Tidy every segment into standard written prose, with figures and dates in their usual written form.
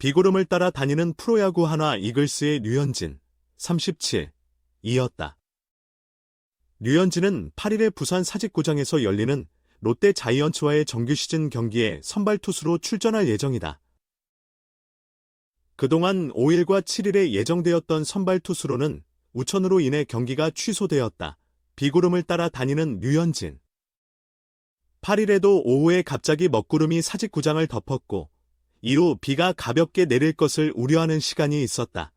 비구름을 따라 다니는 프로야구 한화 이글스의 류현진, 37이었다. 류현진은 8일에 부산 사직구장에서 열리는 롯데 자이언츠와의 정규 시즌 경기에 선발 투수로 출전할 예정이다. 그동안 5일과 7일에 예정되었던 선발 투수로는 우천으로 인해 경기가 취소되었다. 비구름을 따라 다니는 류현진. 8일에도 오후에 갑자기 먹구름이 사직구장을 덮었고 이후 비가 가볍게 내릴 것을 우려하는 시간이 있었다.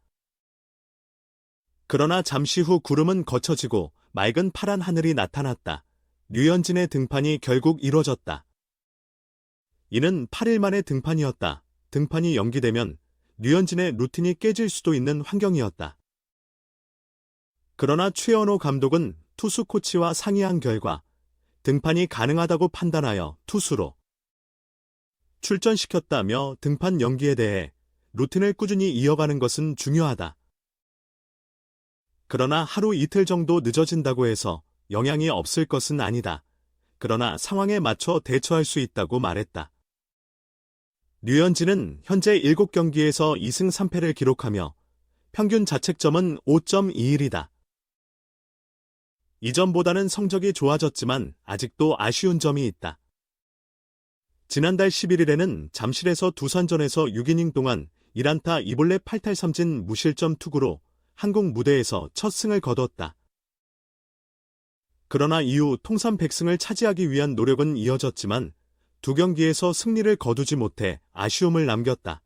그러나 잠시 후 구름은 걷혀지고 맑은 파란 하늘이 나타났다. 류현진의 등판이 결국 이뤄졌다. 이는 8일 만의 등판이었다. 등판이 연기되면 류현진의 루틴이 깨질 수도 있는 환경이었다. 그러나 최연호 감독은 투수 코치와 상의한 결과 등판이 가능하다고 판단하여 투수로 출전시켰다며 등판 연기에 대해 루틴을 꾸준히 이어가는 것은 중요하다. 그러나 하루 이틀 정도 늦어진다고 해서 영향이 없을 것은 아니다. 그러나 상황에 맞춰 대처할 수 있다고 말했다. 류현진은 현재 7경기에서 2승 3패를 기록하며 평균 자책점은 5.21이다. 이전보다는 성적이 좋아졌지만 아직도 아쉬운 점이 있다. 지난달 11일에는 잠실에서 두산전에서 6이닝 동안 1안타 2볼넷 8탈 3진 무실점 투구로 한국 무대에서 첫 승을 거뒀다. 그러나 이후 통산 100승을 차지하기 위한 노력은 이어졌지만 두 경기에서 승리를 거두지 못해 아쉬움을 남겼다.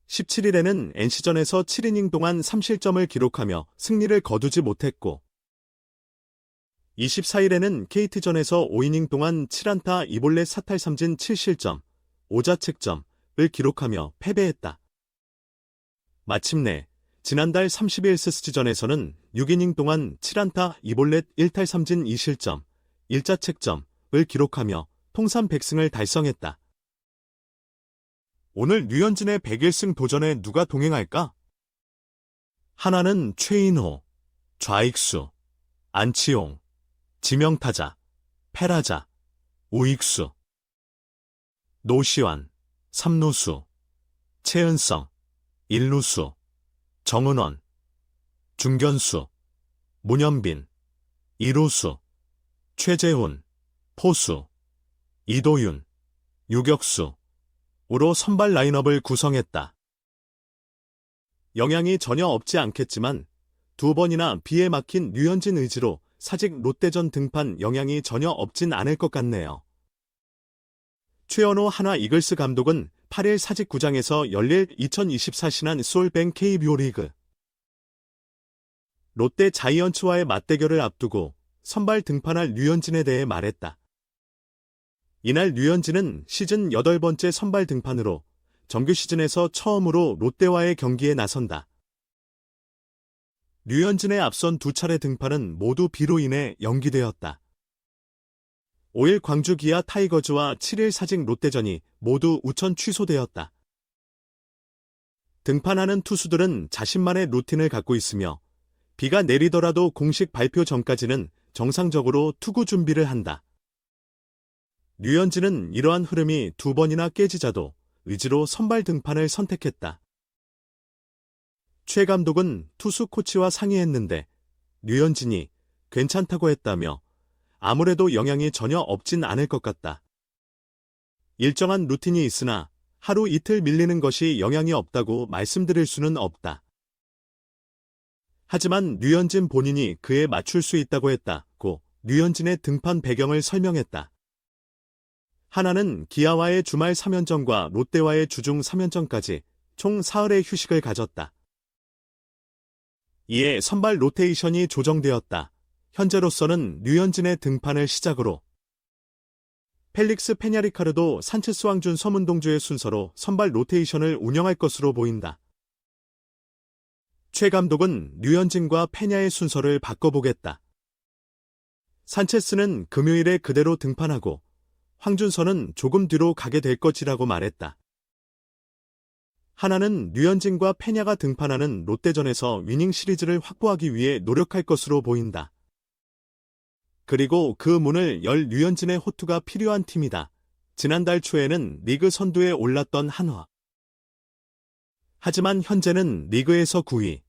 17일에는 NC전에서 7이닝 동안 3실점을 기록하며 승리를 거두지 못했고 24일에는 KT전에서 5이닝 동안 7안타 2볼넷 4탈 3진 7실점, 5자책점을 기록하며 패배했다. 마침내 지난달 30일 스스지전에서는 6이닝 동안 7안타 2볼넷 1탈 3진 2실점, 1자책점을 기록하며 통산 100승을 달성했다. 오늘 류현진의 101승 도전에 누가 동행할까? 하나는 최인호, 좌익수, 안치홍, 지명타자, 패라자, 우익수, 노시환, 삼루수, 최은성, 일루수, 정은원, 중견수, 문현빈, 이루수, 최재훈, 포수, 이도윤, 유격수으로 선발 라인업을 구성했다. 영향이 전혀 없지 않겠지만 두 번이나 비에 막힌 류현진 의지로 사직 롯데전 등판 영향이 전혀 없진 않을 것 같네요. 최연호 한화 이글스 감독은 8일 사직구장에서 열릴 2024 신한 소울뱅 KBO 리그 롯데 자이언츠와의 맞대결을 앞두고 선발 등판할 류현진에 대해 말했다. 이날 류현진은 시즌 8번째 선발 등판으로 정규 시즌에서 처음으로 롯데와의 경기에 나선다. 류현진의 앞선 두 차례 등판은 모두 비로 인해 연기되었다. 5일 광주 기아 타이거즈와 7일 사직 롯데전이 모두 우천 취소되었다. 등판하는 투수들은 자신만의 루틴을 갖고 있으며 비가 내리더라도 공식 발표 전까지는 정상적으로 투구 준비를 한다. 류현진은 이러한 흐름이 두 번이나 깨지자도 의지로 선발 등판을 선택했다. 최 감독은 투수 코치와 상의했는데 류현진이 괜찮다고 했다며 아무래도 영향이 전혀 없진 않을 것 같다. 일정한 루틴이 있으나 하루 이틀 밀리는 것이 영향이 없다고 말씀드릴 수는 없다. 하지만 류현진 본인이 그에 맞출 수 있다고 했다고 류현진의 등판 배경을 설명했다. 하나는 기아와의 주말 3연전과 롯데와의 주중 3연전까지 총 사흘의 휴식을 가졌다. 이에 선발 로테이션이 조정되었다. 현재로서는 류현진의 등판을 시작으로 펠릭스 페냐리카르도 산체스 왕준 서문동주의 순서로 선발 로테이션을 운영할 것으로 보인다. 최 감독은 류현진과 페냐의 순서를 바꿔보겠다. 산체스는 금요일에 그대로 등판하고 황준서는 조금 뒤로 가게 될 것이라고 말했다. 하나는 류현진과 페냐가 등판하는 롯데전에서 위닝 시리즈를 확보하기 위해 노력할 것으로 보인다. 그리고 그 문을 열 류현진의 호투가 필요한 팀이다. 지난달 초에는 리그 선두에 올랐던 한화. 하지만 현재는 리그에서 9위,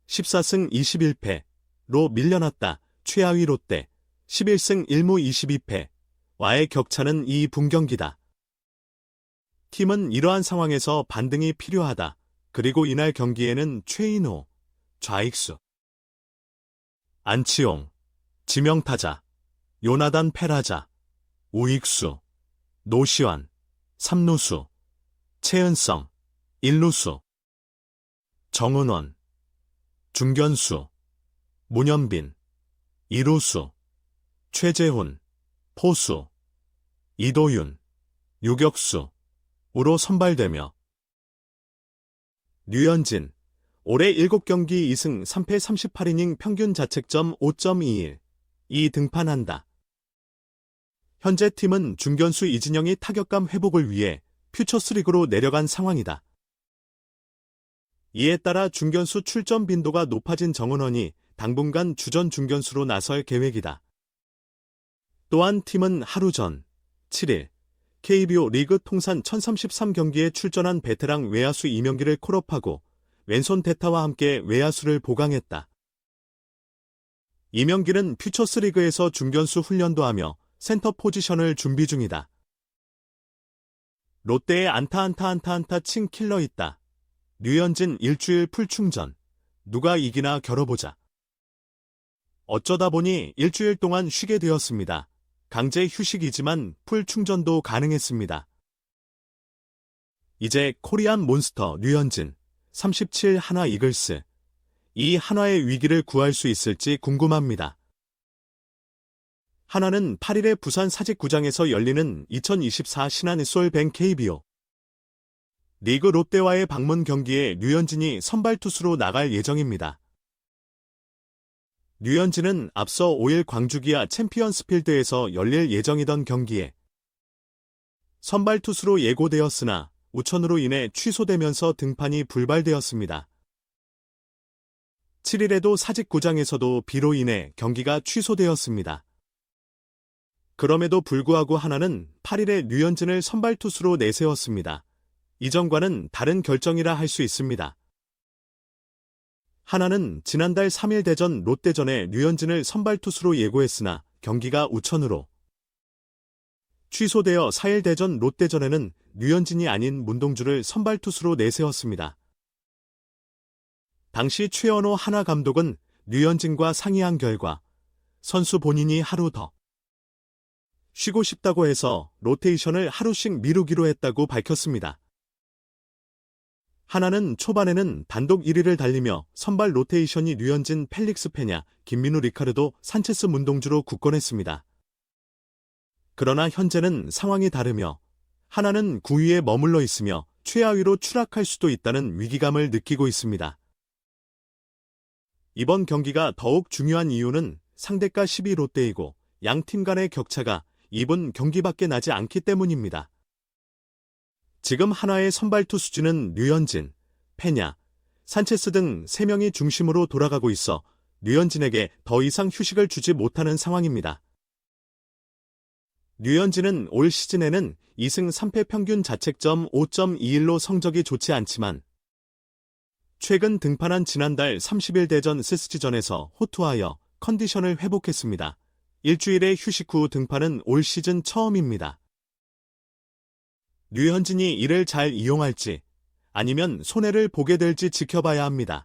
14승 21패로 밀려났다. 최하위 롯데, 11승 1무 22패와의 격차는 2분경기다. 팀은 이러한 상황에서 반등이 필요하다. 그리고 이날 경기에는 최인호, 좌익수, 안치홍, 지명타자, 요나단 페라자, 우익수, 노시환, 3루수, 최은성, 1루수, 정은원, 중견수, 문현빈, 2루수, 최재훈, 포수, 이도윤, 유격수로 선발되며 류현진, 올해 7경기 2승 3패 38이닝 평균 자책점 5.21이 등판한다. 현재 팀은 중견수 이진영이 타격감 회복을 위해 퓨처스리그로 내려간 상황이다. 이에 따라 중견수 출전 빈도가 높아진 정은원이 당분간 주전 중견수로 나설 계획이다. 또한 팀은 하루 전 7일 KBO 리그 통산 1033경기에 출전한 베테랑 외야수 이명기를 콜업하고 왼손 대타와 함께 외야수를 보강했다. 이명기는 퓨처스리그에서 중견수 훈련도 하며 센터 포지션을 준비 중이다. 롯데에 안타 친 킬러 있다. 류현진 일주일 풀충전. 누가 이기나 겨뤄보자. 어쩌다 보니 일주일 동안 쉬게 되었습니다. 강제 휴식이지만 풀 충전도 가능했습니다. 이제 코리안 몬스터 류현진, 37 한화 이글스. 이 한화의 위기를 구할 수 있을지 궁금합니다. 한화는 8일에 부산 사직구장에서 열리는 2024 신한솔뱅 KBO 리그 롯데와의 방문 경기에 류현진이 선발 투수로 나갈 예정입니다. 류현진은 앞서 5일 광주기아 챔피언스필드에서 열릴 예정이던 경기에 선발 투수로 예고되었으나 우천으로 인해 취소되면서 등판이 불발되었습니다. 7일에도 사직구장에서도 비로 인해 경기가 취소되었습니다. 그럼에도 불구하고 한화는 8일에 류현진을 선발 투수로 내세웠습니다. 이전과는 다른 결정이라 할 수 있습니다. 한화는 지난달 3일 대전 롯데전에 류현진을 선발 투수로 예고했으나 경기가 우천으로 취소되어 4일 대전 롯데전에는 류현진이 아닌 문동주를 선발 투수로 내세웠습니다. 당시 최연호 한화 감독은 류현진과 상의한 결과 선수 본인이 하루 더 쉬고 싶다고 해서 로테이션을 하루씩 미루기로 했다고 밝혔습니다. 한화는 초반에는 단독 1위를 달리며 선발 로테이션이 류현진, 펠릭스 페냐, 김민우, 리카르도, 산체스, 문동주로 굳건했습니다. 그러나 현재는 상황이 다르며 한화는 9위에 머물러 있으며 최하위로 추락할 수도 있다는 위기감을 느끼고 있습니다. 이번 경기가 더욱 중요한 이유는 상대가 10위 롯데이고 양팀 간의 격차가 2분 경기밖에 나지 않기 때문입니다. 지금 한화의 선발 투수진은 류현진, 페냐, 산체스 등 3명이 중심으로 돌아가고 있어 류현진에게 더 이상 휴식을 주지 못하는 상황입니다. 류현진은 올 시즌에는 2승 3패 평균 자책점 5.21로 성적이 좋지 않지만 최근 등판한 지난달 30일 대전 SSG전에서 호투하여 컨디션을 회복했습니다. 일주일의 휴식 후 등판은 올 시즌 처음입니다. 류현진이 이를 잘 이용할지 아니면 손해를 보게 될지 지켜봐야 합니다.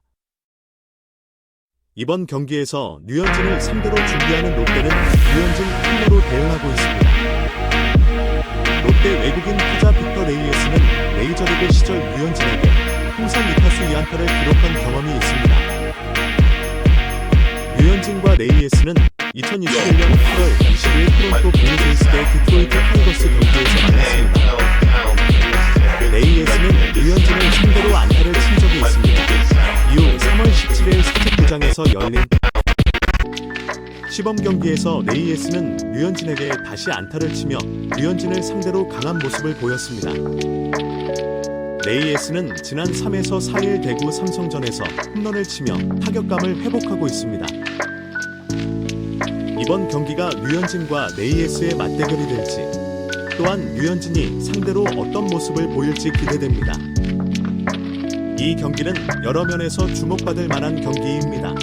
이번 경기에서 류현진을 상대로 준비하는 롯데는 류현진 킬러로 대응하고 있습니다. 롯데 외국인 타자 빅터 레이에스는 메이저리그 시절 류현진에게 통산 2타수 2안타를 기록한 경험이 있습니다. 류현진과 레이에스는 2021년 8월 20일 토론토 블루제이스 대 디트로이트 타이거스 경기에서 만났습니다. 레이에스는 류현진을 상대로 안타를 친 적이 있습니다. 이후 3월 17일 사직구장에서 열린 시범 경기에서 레이에스는 류현진에게 다시 안타를 치며 류현진을 상대로 강한 모습을 보였습니다. 레이에스는 지난 3에서 4일 대구 삼성전에서 홈런을 치며 타격감을 회복하고 있습니다. 이번 경기가 류현진과 레이에스의 맞대결이 될지 또한 류현진이 상대로 어떤 모습을 보일지 기대됩니다. 이 경기는 여러 면에서 주목받을 만한 경기입니다.